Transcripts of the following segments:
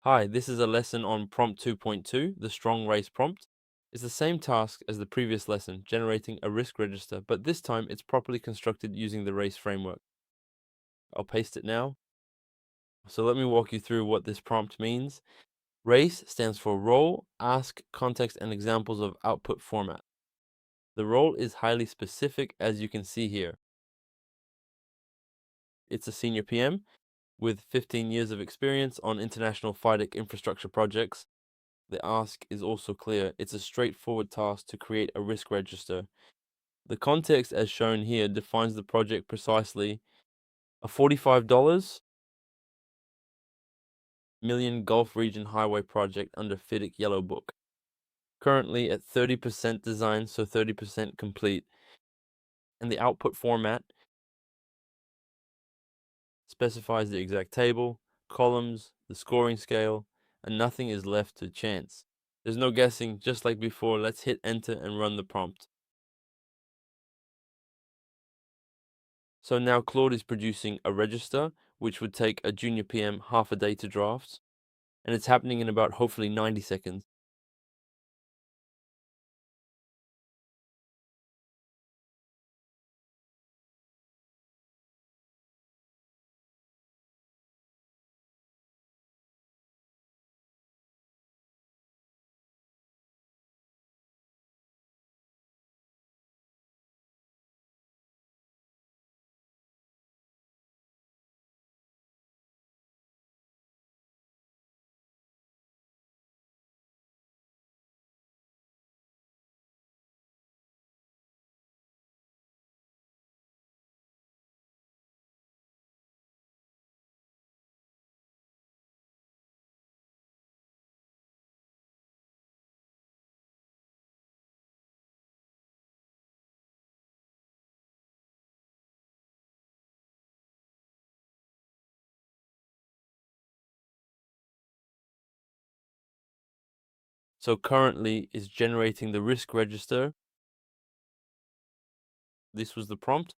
Hi, this is a lesson on prompt 2.2, the strong race prompt. It's the same task as the previous lesson, generating a risk register, but this time it's properly constructed using the race framework. I'll paste it now. So let me walk you through what this prompt means. Race stands for role, ask, context, and examples of output format. The role is highly specific, as you can see here. It's a senior PM with 15 years of experience on international FIDIC infrastructure projects. The ask is also clear. It's a straightforward task to create a risk register. The context as shown here defines the project precisely. A $45 million Gulf Region Highway project under FIDIC Yellow Book. Currently at 30% design, so 30% complete. And the output format specifies the exact table, columns, the scoring scale, and nothing is left to chance. There's no guessing, just like before. Let's hit enter and run the prompt. So now Claude is producing a register, which would take a junior PM half a day to draft, and it's happening in about hopefully 90 seconds. So currently is generating the risk register. This was the prompt.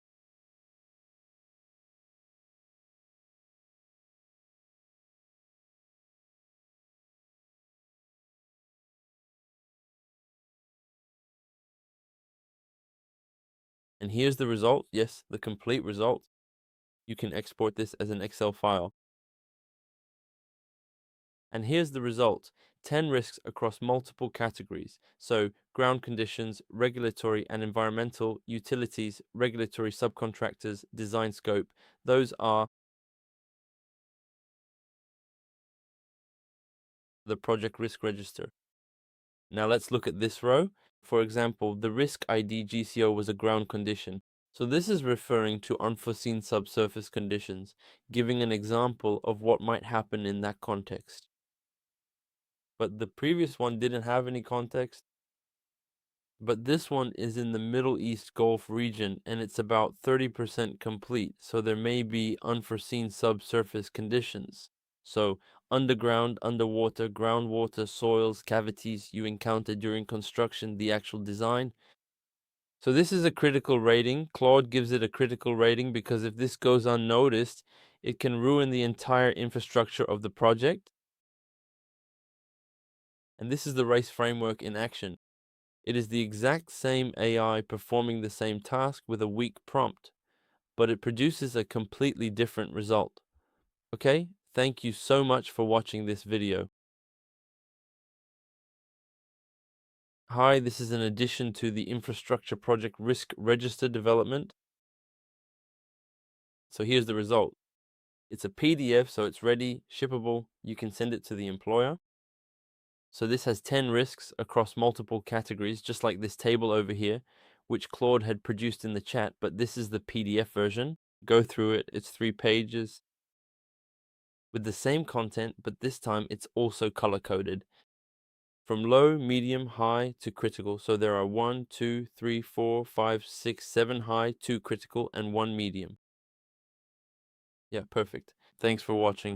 And here's the result. Yes, the complete result. You can export this as an Excel file. And here's the result. 10 risks across multiple categories. So ground conditions, regulatory and environmental, utilities, regulatory subcontractors, design scope. Those are the project risk register. Now let's look at this row. For example, the risk ID GCO was a ground condition. So this is referring to unforeseen subsurface conditions, giving an example of what might happen in that context. But the previous one didn't have any context. But this one is in the Middle East Gulf region, and it's about 30% complete, so there may be unforeseen subsurface conditions. So underground, underwater, groundwater, soils, cavities you encounter during construction, the actual design. So this is a critical rating. Claude gives it a critical rating because if this goes unnoticed, it can ruin the entire infrastructure of the project. And this is the race framework in action. It is the exact same AI performing the same task with a weak prompt, but it produces a completely different result. Okay, thank you so much for watching this video. Hi, this is an addition to the infrastructure project risk register development. So here's the result. It's a PDF, so it's ready, shippable. You can send it to the employer. So this has 10 risks across multiple categories, just like this table over here, which Claude had produced in the chat, but this is the PDF version. Go through it. It's 3 pages with the same content, but this time it's also color-coded. From low, medium, high to critical. So there are 1, 2, 3, 4, 5, 6, 7 high, 2 critical, and 1 medium. Yeah, perfect. Thanks for watching.